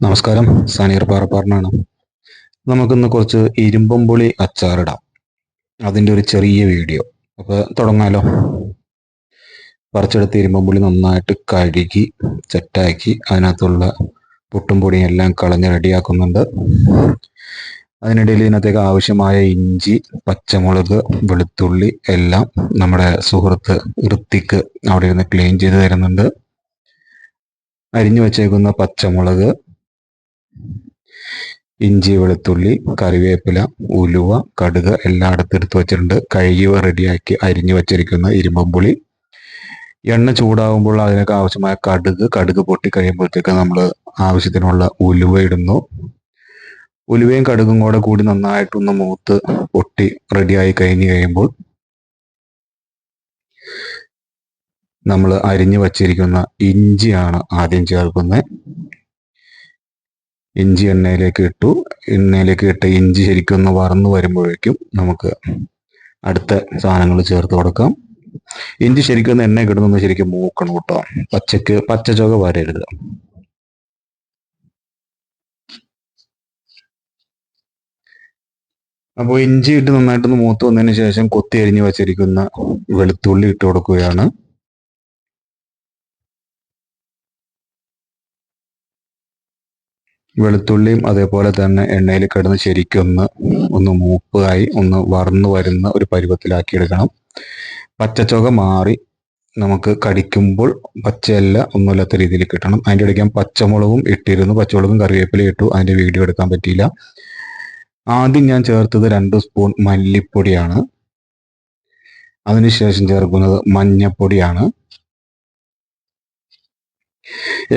നമസ്കാരം, സനീർ പാറപ്പാറിനാണ്. നമുക്കിന്ന് കുറച്ച് ഇരുമ്പും പുളി അച്ചാറിടാം. അതിൻ്റെ ഒരു ചെറിയ വീഡിയോ. അപ്പോൾ തുടങ്ങാലോ. പറിച്ചെടുത്ത് ഇരുമ്പും പുളി നന്നായിട്ട് കഴുകി സെറ്റാക്കി അതിനകത്തുള്ള പുട്ടും പൊടിയും എല്ലാം കളഞ്ഞ് റെഡിയാക്കുന്നുണ്ട്. അതിനിടയിൽ ഇതിനകത്തേക്ക് ആവശ്യമായ ഇഞ്ചി, പച്ചമുളക്, വെളുത്തുള്ളി എല്ലാം നമ്മുടെ സുഹൃത്ത് ഋത്തിക്ക് അവിടെ ഇരുന്ന് ക്ലീൻ ചെയ്ത് തരുന്നുണ്ട്. അരിഞ്ഞു വച്ചേക്കുന്ന പച്ചമുളക്, ഇഞ്ചി, വെളുത്തുള്ളി, കറിവേപ്പില, ഉലുവ, കടുക് എല്ലാം അടുത്തെടുത്ത് വെച്ചിട്ടുണ്ട്. കഴുകി റെഡിയാക്കി അരിഞ്ഞു വച്ചിരിക്കുന്ന ഇരുമ്പുളി. എണ്ണ ചൂടാകുമ്പോൾ അതിനൊക്കെ ആവശ്യമായ കടുക് പൊട്ടി കഴിയുമ്പോഴത്തേക്ക് നമ്മൾ ആവശ്യത്തിനുള്ള ഉലുവ ഇടുന്നു. ഉലുവയും കടുകും കൂടി നന്നായിട്ടൊന്ന് മൂത്ത് പൊട്ടി റെഡിയായി കഴിഞ്ഞ് കഴിയുമ്പോൾ നമ്മൾ അരിഞ്ഞു വച്ചിരിക്കുന്ന ഇഞ്ചിയാണ് ആദ്യം ചേർക്കുന്നത്. ഇഞ്ചി എണ്ണയിലേക്ക് ഇട്ട് ഇഞ്ചി ശരിക്കും ഒന്ന് വറന്നു വരുമ്പോഴേക്കും നമുക്ക് അടുത്ത സാധനങ്ങൾ ചേർത്ത് കൊടുക്കാം. ഇഞ്ചി ശരിക്കും ഒന്ന് എണ്ണ കിടന്നൊന്ന് ശരിക്കും മൂക്കണം കേട്ടോ. പച്ച ചുവ വരരുത്. അപ്പോൾ ഇഞ്ചി ഇട്ട് നന്നായിട്ടൊന്ന് മൂത്ത് വന്നതിന് ശേഷം കൊത്തി അരിഞ്ഞ് വച്ചിരിക്കുന്ന വെളുത്തുള്ളി ഇട്ട് കൊടുക്കുകയാണ്. വെളുത്തുള്ളിയും അതേപോലെ തന്നെ എണ്ണയിൽ കിടന്ന് ശരിക്കൊന്ന് മൂപ്പായി ഒന്ന് വറന്നു വരുന്ന ഒരു പരുവത്തിലാക്കി എടുക്കണം. പച്ചച്ചുക മാറി നമുക്ക് കടിക്കുമ്പോൾ പച്ചയല്ല ഒന്നുമില്ലാത്ത രീതിയിൽ കിട്ടണം. അതിൻ്റെ ഇടയ്ക്ക് ഞാൻ പച്ചമുളകും ഇട്ടിരുന്നു. പച്ചമുളകും കറിവേപ്പിലയും ഇട്ടു. അതിൻ്റെ വീഡിയോ എടുക്കാൻ പറ്റിയില്ല. ആദ്യം ഞാൻ ചേർത്തത് 2 സ്പൂൺ മല്ലിപ്പൊടിയാണ്. അതിനുശേഷം ചേർക്കുന്നത് മഞ്ഞപ്പൊടിയാണ്.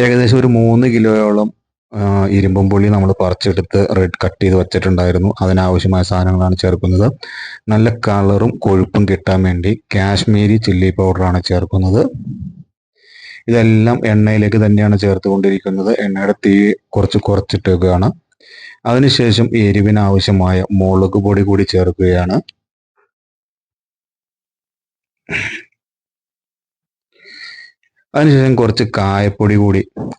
ഏകദേശം ഒരു 3 കിലോയോളം ഇരുമ്പും പുളി നമ്മൾ പറിച്ചെടുത്ത് കട്ട് ചെയ്ത് വെച്ചിട്ടുണ്ടായിരുന്നു. അതിനാവശ്യമായ സാധനങ്ങളാണ് ചേർക്കുന്നത്. നല്ല കളറും കൊഴുപ്പും കിട്ടാൻ വേണ്ടി കാശ്മീരി ചില്ലി പൗഡറാണ് ചേർക്കുന്നത്. ഇതെല്ലാം എണ്ണയിലേക്ക് തന്നെയാണ് ചേർത്തുകൊണ്ടിരിക്കുന്നത്. എണ്ണയുടെ തീ കുറച്ചിട്ടേക്കുകയാണ്. അതിനുശേഷം എരിവിന് ആവശ്യമായ മുളക് പൊടി കൂടി ചേർക്കുകയാണ്. അതിനുശേഷം കുറച്ച്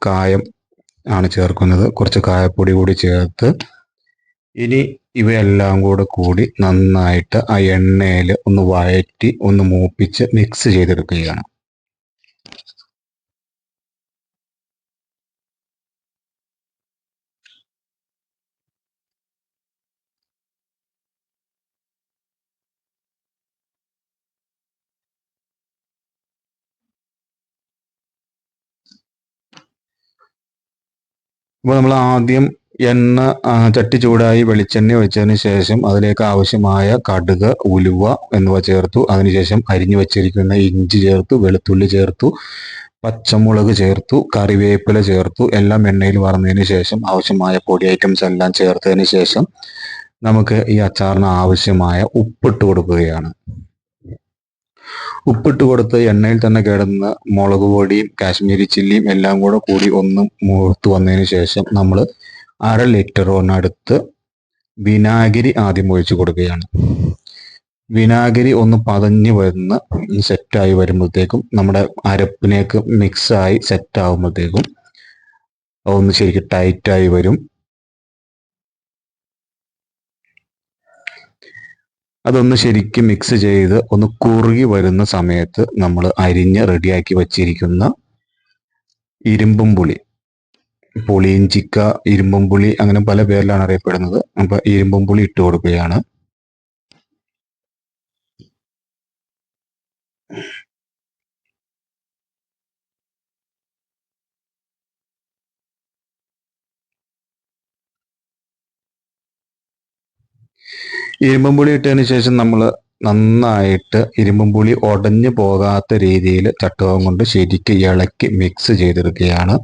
കായം ആണ് ചേർക്കുന്നത്. കുറച്ച് കായപ്പൊടി കൂടി ചേർത്ത് ഇനി ഇവയെല്ലാം കൂടി നന്നായിട്ട് ആ എണ്ണയിൽ ഒന്ന് വഴറ്റി ഒന്ന് മൂപ്പിച്ച് മിക്സ് ചെയ്തെടുക്കുകയാണ്. അപ്പോൾ നമ്മൾ ആദ്യം എണ്ണ ചട്ടി ചൂടായി വെളിച്ചെണ്ണ ഒഴിച്ചതിന് ശേഷം അതിലേക്ക് ആവശ്യമായ കടുക്, ഉലുവ എന്നിവ ചേർത്തു. അതിനുശേഷം അരിഞ്ഞു വച്ചിരിക്കുന്ന ഇഞ്ചി ചേർത്തു, വെളുത്തുള്ളി ചേർത്തു, പച്ചമുളക് ചേർത്തു, കറിവേപ്പില ചേർത്തു. എല്ലാം എണ്ണയിൽ വറന്നതിന് ശേഷം ആവശ്യമായ പൊടി ഐറ്റംസ് എല്ലാം ചേർത്തതിന് ശേഷം നമുക്ക് ഈ അച്ചാറിന് ആവശ്യമായ ഉപ്പിട്ട് കൊടുക്കുകയാണ്. ഉപ്പിട്ട് കൊടുത്ത് എണ്ണയിൽ തന്നെ കിടന്ന് മുളക് പൊടിയും കാശ്മീരി ചില്ലിയും എല്ലാം കൂടി ഒന്ന് മൂത്ത് വന്നതിന് ശേഷം നമ്മൾ 1/2 ലിറ്ററിനടുത്ത് വിനാഗിരി ആദ്യം ഒഴിച്ചു കൊടുക്കുകയാണ്. വിനാഗിരി ഒന്ന് പതഞ്ഞ് വന്ന് സെറ്റായി വരുമ്പോഴത്തേക്കും നമ്മുടെ അരപ്പിനേക്ക് മിക്സായി സെറ്റാകുമ്പോഴത്തേക്കും ഒന്ന് ശരിക്കും ടൈറ്റായി വരും. അതൊന്ന് ശരിക്കും മിക്സ് ചെയ്ത് ഒന്ന് കുറുകി വരുന്ന സമയത്ത് നമ്മൾ അരിഞ്ഞ് റെഡിയാക്കി വച്ചിരിക്കുന്ന ഇരുമ്പും പുളിയിഞ്ചിക്ക, ഇരുമ്പും പുളി അങ്ങനെ പല പേരിലാണ് അറിയപ്പെടുന്നത്. അപ്പൊ ഇരുമ്പും പുളി ഇട്ട് കൊടുക്കുകയാണ്. ഇരുമ്പും പുളി ഇട്ടതിന് ശേഷം നമ്മൾ നന്നായിട്ട് ഇരുമ്പും പുളി ഉടഞ്ഞു പോകാത്ത രീതിയിൽ ചട്ടുകം കൊണ്ട് ശരിക്ക് ഇളക്കി മിക്സ് ചെയ്തെടുക്കുകയാണ്.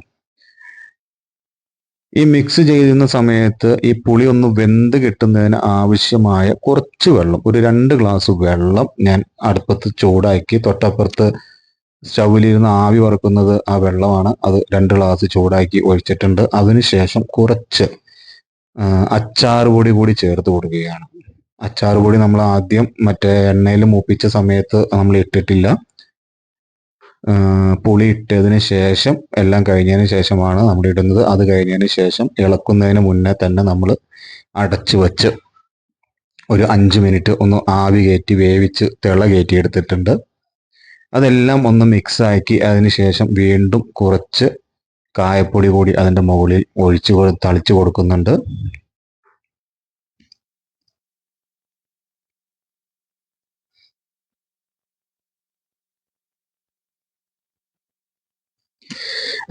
ഈ മിക്സ് ചെയ്യുന്ന സമയത്ത് ഈ പുളി ഒന്ന് വെന്ത് കിട്ടുന്നതിന് ആവശ്യമായ കുറച്ച് വെള്ളം, ഒരു 2 ഗ്ലാസ് വെള്ളം ഞാൻ അടുപ്പത്ത് ചൂടാക്കി, തൊട്ടപ്പുറത്ത് സ്റ്റൗവിലിരുന്ന് ആവി വറക്കുന്നത് ആ വെള്ളമാണ്. അത് 2 ഗ്ലാസ് ചൂടാക്കി ഒഴിച്ചിട്ടുണ്ട്. അതിനുശേഷം കുറച്ച് അച്ചാർ പൊടി കൂടി ചേർത്ത് കൊടുക്കുകയാണ്. അച്ചാർ പൊടി നമ്മൾ ആദ്യം മറ്റേ എണ്ണയിൽ മൂപ്പിച്ച സമയത്ത് നമ്മൾ ഇട്ടിട്ടില്ല. പുളി ഇട്ടതിന് ശേഷം എല്ലാം കഴിഞ്ഞതിന് ശേഷമാണ് നമ്മൾ ഇടുന്നത്. അത് കഴിഞ്ഞതിന് ശേഷം ഇളക്കുന്നതിന് മുന്നേ തന്നെ നമ്മൾ അടച്ചു വെച്ച് ഒരു 5 മിനിറ്റ് ഒന്ന് ആവി കയറ്റി വേവിച്ച് തിള കയറ്റി എടുത്തിട്ടുണ്ട്. അതെല്ലാം ഒന്ന് മിക്സ് ആക്കി അതിന് ശേഷം വീണ്ടും കുറച്ച് കായപ്പൊടി കൂടി അതിൻ്റെ മുകളിൽ തളിച്ചു കൊടുക്കുന്നുണ്ട്.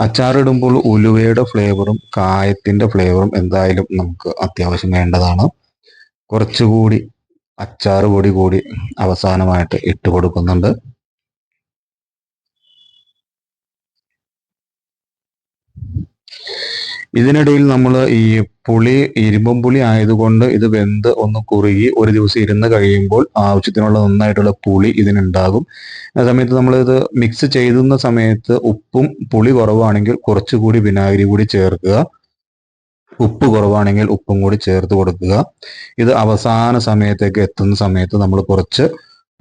അച്ചാറിടുമ്പോൾ ഉലുവയുടെ ഫ്ലേവറും കായത്തിൻ്റെ ഫ്ലേവറും എന്തായാലും നമുക്ക് അത്യാവശ്യം വേണ്ടതാണ്. കുറച്ചുകൂടി അച്ചാർ പൊടി കൂടി അവസാനമായിട്ട് ഇട്ട് കൊടുക്കുന്നുണ്ട്. ഇതിനിടയിൽ നമ്മൾ ഈ പുളി ഇരുമ്പം പുളി ആയതുകൊണ്ട് ഇത് വെന്ത് ഒന്ന് കുറുകി ഒരു ദിവസം ഇരുന്ന് കഴിയുമ്പോൾ ആവശ്യത്തിനുള്ള നന്നായിട്ടുള്ള പുളി ഇതിനുണ്ടാകും. ആ സമയത്ത് നമ്മളിത് മിക്സ് ചെയ്യുന്ന സമയത്ത് ഉപ്പും പുളി കുറവാണെങ്കിൽ കുറച്ചുകൂടി വിനാഗിരി കൂടി ചേർക്കുക. ഉപ്പ് കുറവാണെങ്കിൽ ഉപ്പും കൂടി ചേർത്ത് കൊടുക്കുക. ഇത് അവസാന സമയത്തേക്ക് എത്തുന്ന സമയത്ത് നമ്മൾ കുറച്ച്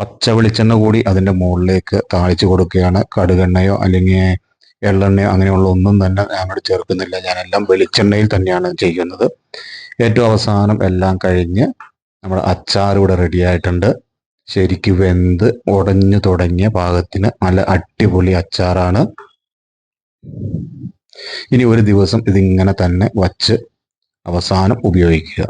പച്ച വെളിച്ചെണ്ണ കൂടി അതിൻ്റെ മുകളിലേക്ക് താളിച്ചു കൊടുക്കുകയാണ്. കടുകെണ്ണയോ അല്ലെങ്കിൽ എള്ളെണ്ണയോ അങ്ങനെയുള്ള ഒന്നും തന്നെ ഞാനോട് ചേർക്കുന്നില്ല. ഞാനെല്ലാം വെളിച്ചെണ്ണയിൽ തന്നെയാണ് ചെയ്യുന്നത്. ഏറ്റവും അവസാനം എല്ലാം കഴിഞ്ഞ് നമ്മുടെ അച്ചാർ ഇവിടെ റെഡി ആയിട്ടുണ്ട്. ശരിക്കും വെന്ത് ഉടഞ്ഞു തുടങ്ങിയ പാകത്തിന് നല്ല അടിപൊളി അച്ചാറാണ്. ഇനി ഒരു ദിവസം ഇതിങ്ങനെ തന്നെ വച്ച് അവസാനം ഉപയോഗിക്കുക.